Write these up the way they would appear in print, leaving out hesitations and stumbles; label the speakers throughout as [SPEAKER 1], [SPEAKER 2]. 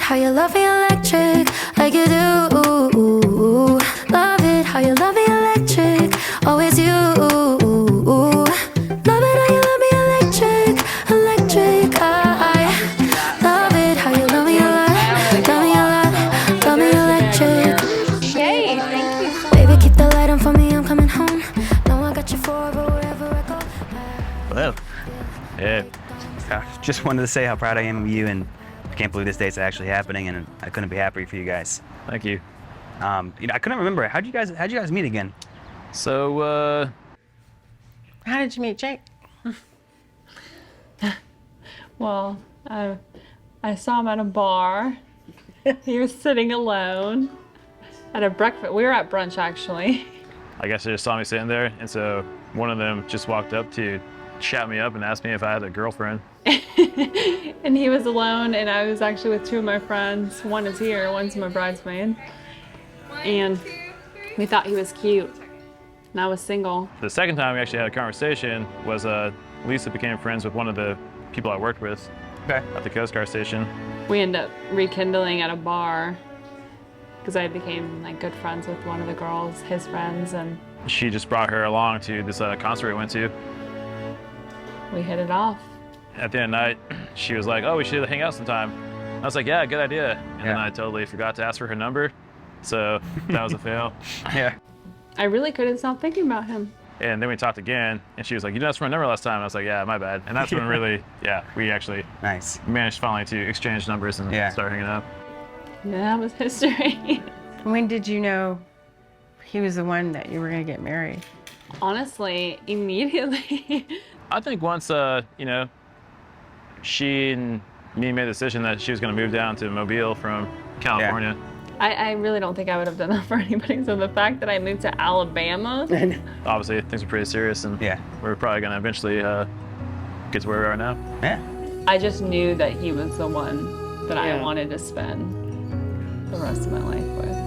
[SPEAKER 1] how you love me electric, like you do. Love it how you love me electric, always you. Love it how you love me electric, electric. I love it how you love me a lot, love me a lot, love me electric.
[SPEAKER 2] Yay, thank you.
[SPEAKER 1] Baby, keep the light on for me, I'm coming home. Know I got you forever, wherever I go.
[SPEAKER 3] Hello. Yeah. Just wanted to say how proud I am of you, and I can't believe this date's actually happening, and I couldn't be happier for you guys.
[SPEAKER 4] Thank you.
[SPEAKER 3] You know, I couldn't remember. How'd you guys meet again?
[SPEAKER 4] So,
[SPEAKER 2] How did you meet Jake?
[SPEAKER 5] Well, I saw him at a bar. He was sitting alone at a breakfast. We were at brunch, actually.
[SPEAKER 4] I guess they just saw me sitting there, and so one of them just walked up to chat me up and asked me if I had a girlfriend.
[SPEAKER 5] And he was alone, and I was actually with two of my friends. One is here, one's my bridesmaid. And we thought he was cute, and I was single.
[SPEAKER 4] The second time we actually had a conversation was Lisa became friends with one of the people I worked with at the Coast Guard station.
[SPEAKER 5] We ended up rekindling at a bar because I became like good friends with one of the girls, his friends, and
[SPEAKER 4] She just brought her along to this concert we went to.
[SPEAKER 5] we hit it off.
[SPEAKER 4] At the end of the night, she was like, "Oh, we should hang out sometime." I was like, "Yeah, good idea." And then I totally forgot to ask for her number, so that was a fail.
[SPEAKER 3] Yeah.
[SPEAKER 5] I really couldn't stop thinking about him.
[SPEAKER 4] And then we talked again, and she was like, "You didn't ask for my number last time." And I was like, "Yeah, my bad." And that's when really, we actually
[SPEAKER 3] Nice.
[SPEAKER 4] managed finally to exchange numbers and start hanging out.
[SPEAKER 5] Yeah, that was history.
[SPEAKER 2] When did you know he was the one that you were going to get married?
[SPEAKER 5] Honestly, immediately.
[SPEAKER 4] I think once, you know, she and me made the decision that she was going to move down to Mobile from California.
[SPEAKER 5] I really don't think I would have done that for anybody. So the fact that I moved to Alabama.
[SPEAKER 4] Obviously, things are pretty serious, and we're probably going to eventually get to where we are now.
[SPEAKER 3] Yeah.
[SPEAKER 5] I just knew that he was the one that I wanted to spend the rest of my life with.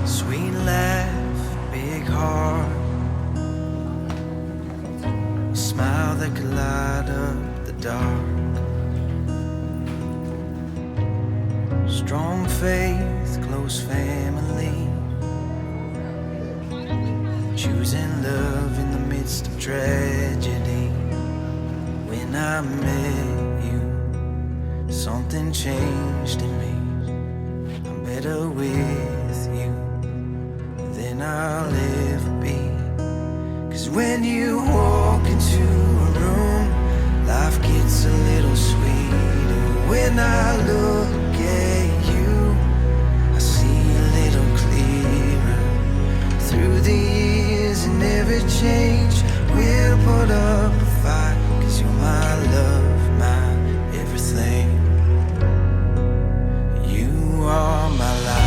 [SPEAKER 6] Sweet laugh, big heart, smile that could light up the dark. Strong faith, close family, choosing love in the midst of tragedy. When I met you, something changed in me. I'm better with you than I'll ever be. 'Cause when you walk into a room, life gets a little sweeter. When I look at you, I see a little clearer. Through the years and every change, we'll put up a fight. 'Cause you're my love, my everything. You are my life.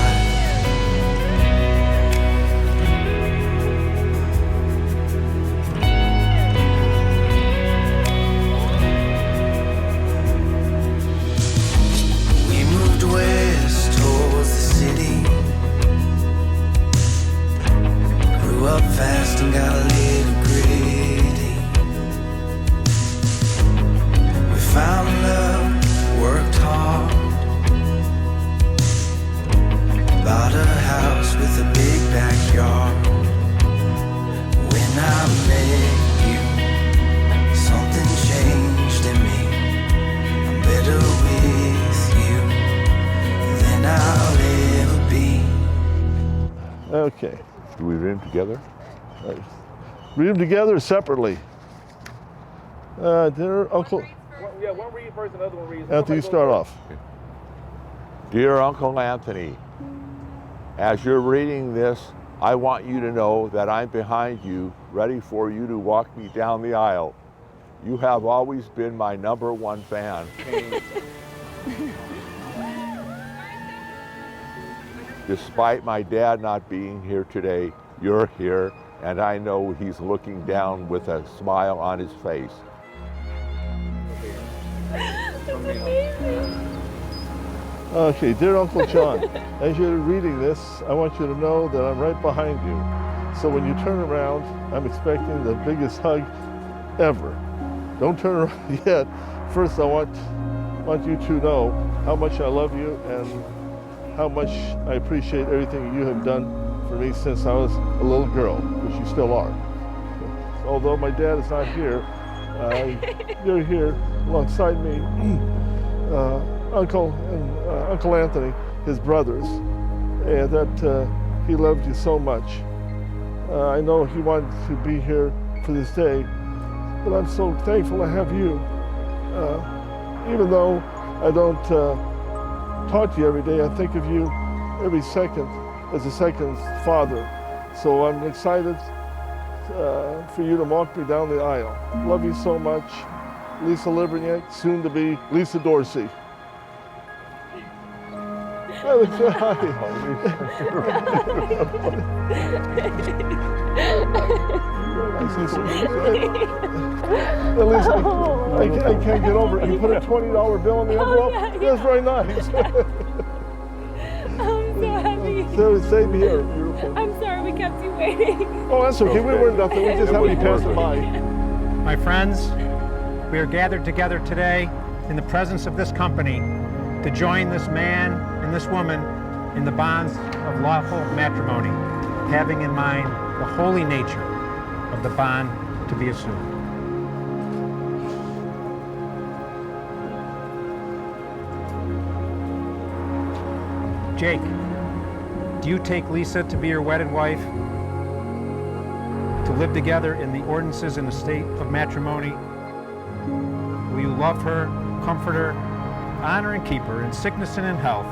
[SPEAKER 6] West towards the city, grew up fast and got a little gritty. We found love, worked hard, bought a house with a big backyard. When I met you, something changed in me. I'm better with you than I'll ever be.
[SPEAKER 7] Okay. Do we read them together? Read them together or separately? Dear Uncle.
[SPEAKER 8] Yeah, one read first, another one reads.
[SPEAKER 7] Anthony, you start off.
[SPEAKER 9] Dear Uncle Anthony, as you're reading this, I want you to know that I'm behind you, ready for you to walk me down the aisle. You have always been my #1 fan. Despite my dad not being here today, you're here, and I know he's looking down with a smile on his face.
[SPEAKER 7] Okay, dear Uncle John, as you're reading this, I want you to know that I'm right behind you. So when you turn around, I'm expecting the biggest hug ever. Don't turn around yet. First, I want you to know how much I love you and how much I appreciate everything you have done for me since I was a little girl, which you still are. Although my dad is not here, you're here alongside me, Uncle Anthony, his brothers, and that he loved you so much. I know he wanted to be here for this day, but I'm so thankful to have you. Even though I don't talk to you every day, I think of you every second as a second father. So I'm excited for you to walk me down the aisle. Love you so much. Lisa Liberniak, soon to be Lisa Dorsey. Lisa, I can't get over it. You put a $20 bill in the envelope?
[SPEAKER 5] Yeah.
[SPEAKER 7] That's very nice.
[SPEAKER 5] I'm so happy.
[SPEAKER 7] So same here, beautiful.
[SPEAKER 5] I'm sorry we kept you waiting.
[SPEAKER 7] Oh, that's okay. We weren't nothing. We just happened to pass it by.
[SPEAKER 10] My friends, we are gathered together today in the presence of this company to join this man and this woman in the bonds of lawful matrimony, having in mind the holy nature of the bond to be assumed. Jake, do you take Lisa to be your wedded wife, to live together in the ordinances and estate of matrimony? Will you love her, comfort her, honor and keep her in sickness and in health,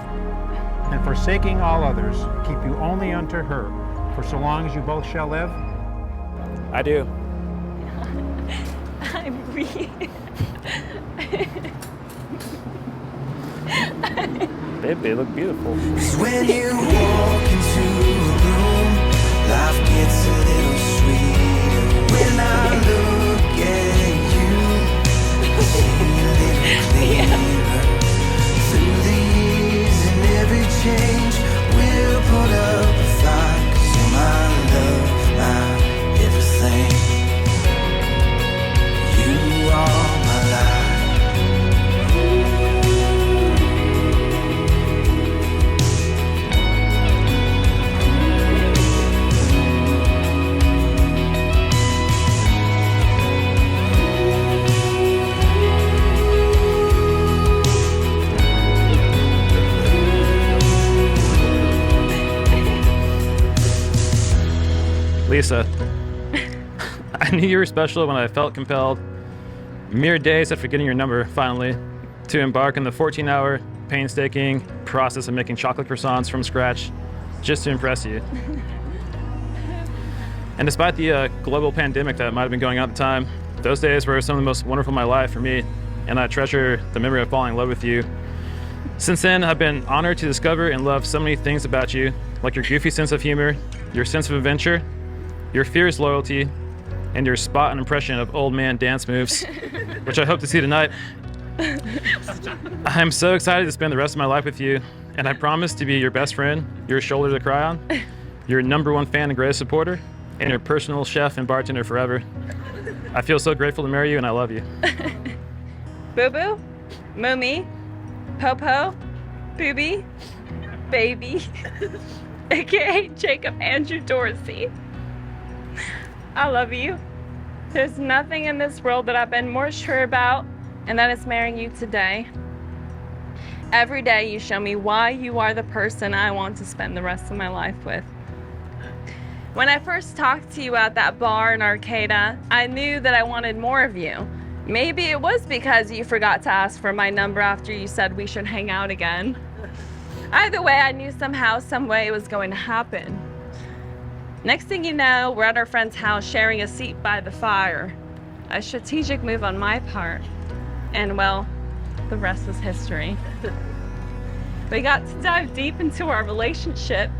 [SPEAKER 10] and forsaking all others, keep you only unto her for so long as you both shall live?
[SPEAKER 4] I do.
[SPEAKER 5] I'm really...
[SPEAKER 4] Babe, they look beautiful.
[SPEAKER 6] 'Cause when you walk into a room, life gets a little sweeter. When I look at you, I see a little clearer. Through the years and every change, we'll put up a fight. 'Cause you're my love, my everything. You are my life.
[SPEAKER 4] Lisa, I knew you were special when I felt compelled, mere days after getting your number, finally, to embark on the 14-hour, painstaking process of making chocolate croissants from scratch, just to impress you. And despite the global pandemic that might have been going on at the time, those days were some of the most wonderful of my life for me, and I treasure the memory of falling in love with you. Since then, I've been honored to discover and love so many things about you, like your goofy sense of humor, your sense of adventure, your fierce loyalty, and your spot on impression of old man dance moves, which I hope to see tonight. I'm so excited to spend the rest of my life with you, and I promise to be your best friend, your shoulder to cry on, your #1 fan and greatest supporter, and your personal chef and bartender forever. I feel so grateful to marry you, and I love you.
[SPEAKER 2] Boo Boo, Moomy, Popo, Booby, Baby, aka Jacob Andrew Dorsey. I love you. There's nothing in this world that I've been more sure about, and that is marrying you today. Every day you show me why you are the person I want to spend the rest of my life with. When I first talked to you at that bar in Arcata, I knew that I wanted more of you. Maybe it was because you forgot to ask for my number after you said we should hang out again. Either way, I knew somehow, some way it was going to happen. Next thing you know, we're at our friend's house sharing a seat by the fire. A strategic move on my part. And well, the rest is history. We got to dive deep into our relationship,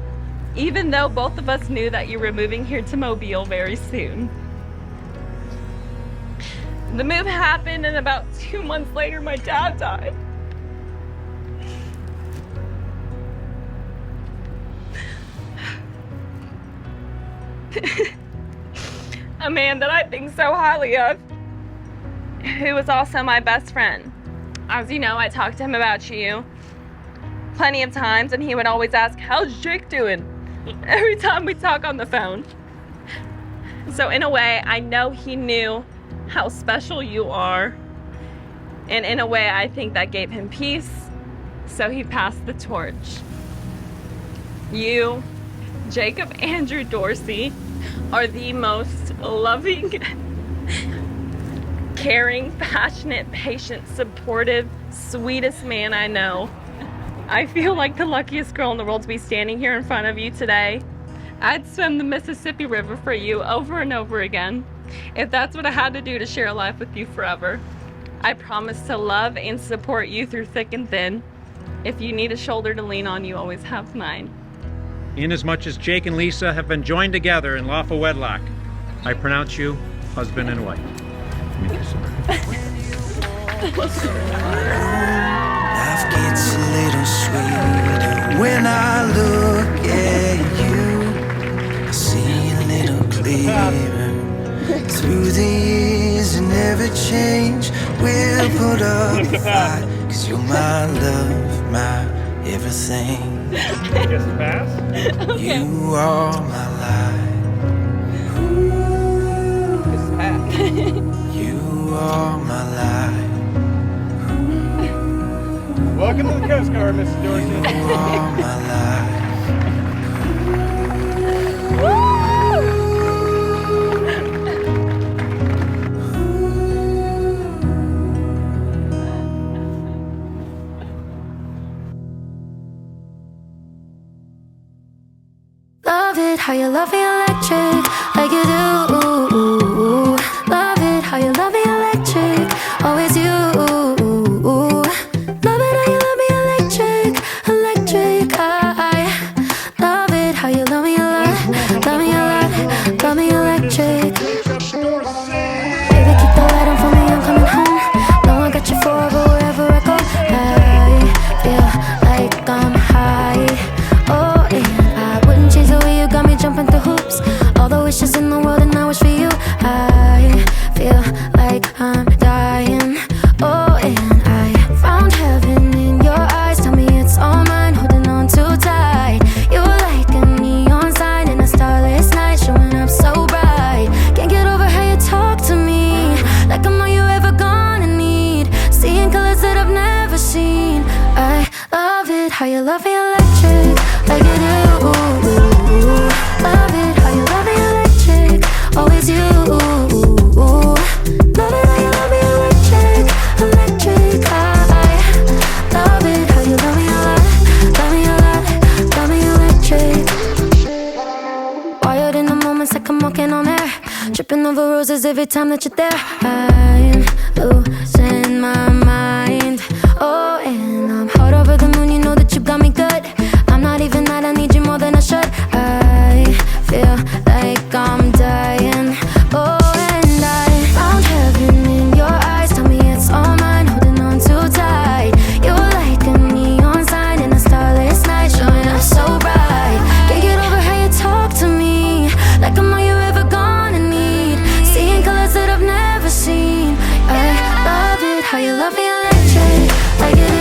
[SPEAKER 2] even though both of us knew that you were moving here to Mobile very soon. The move happened, and about 2 months later, my dad died. A man that I think so highly of. who was also my best friend. As you know, I talked to him about you plenty of times, and he would always ask, how's Jake doing? Every time we talk on the phone. So in a way, I know he knew how special you are. And in a way, I think that gave him peace. So he passed the torch. You, Jacob Andrew Dorsey, are the most loving, caring, passionate, patient, supportive, sweetest man I know. I feel like the luckiest girl in the world to be standing here in front of you today. I'd swim the Mississippi River for you over and over again, if that's what I had to do to share a life with you forever. I promise to love and support you through thick and thin. If you need a shoulder to lean on, you always have mine.
[SPEAKER 10] Inasmuch as Jake and Lisa have been joined together in lawful wedlock, I pronounce you husband and wife.
[SPEAKER 6] Life gets a little sweeter when I look at you. I see a little clearer through the years and every change. We'll put up a fight, 'cause you're my love, my everything.
[SPEAKER 10] Guess it pass?
[SPEAKER 2] Okay.
[SPEAKER 6] You are my life. You are my life.
[SPEAKER 8] Welcome to the Coast Guard, Mrs. Dorsey.
[SPEAKER 6] You are my life.
[SPEAKER 1] Love it how you love me electric, like you do. Love it how you love me electric, always you. Love it how you love me electric, electric. I love it how you love me a lot, love me a lot, love me electric. Baby, keep the light on for me, I'm coming home. No, I got you forever wherever I go. I feel like I'm high. Oh, and I wouldn't change the way you got me jumping through hoops. All the wishes in the world and I wish for you. I feel like I'm dying. Oh, and I found heaven in your eyes. Tell me it's all mine, holding on too tight. You're like a neon sign in a starless night, showing up so bright. Can't get over how you talk to me, like I'm all you ever gonna need. Seeing colors that I've never seen. I love it how you love me electric, like you do. Love it how you love me electric, always you. Love it how you love me electric, electric. I love it how you love me a lot, love me a lot, love me electric. Wired in the moments like I'm walking on air, tripping over roses every time that you're there. I'm losing my mind. Oh, and I'm hot over the moon, you know that you got me good. I'm not even mad, I need you more than I should. I feel like I'm dying. Oh, and I found heaven in your eyes. Tell me it's all mine, holding on too tight. You're like a neon sign in a starless night, showing up so bright. Can't get over how you talk to me, like I'm all you ever gonna need. Seeing colors that I've never seen. I love it how you love me electric, like you do.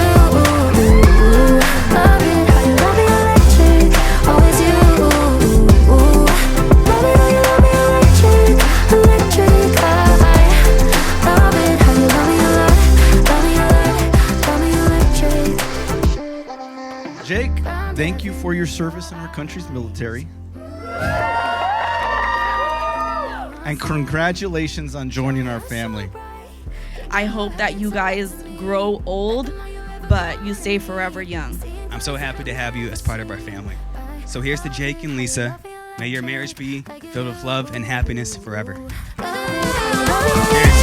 [SPEAKER 1] Love it how you love me electric, always you. Love it how you love me electric, electric. I love it how you love me a lot, love me electric.
[SPEAKER 11] Jake, thank you for your service in our country's military. And congratulations on joining our family.
[SPEAKER 12] I hope that you guys grow old, but you stay forever young.
[SPEAKER 3] I'm so happy to have you as part of our family. So here's to Jake and Lisa. May your marriage be filled with love and happiness forever.
[SPEAKER 1] Love me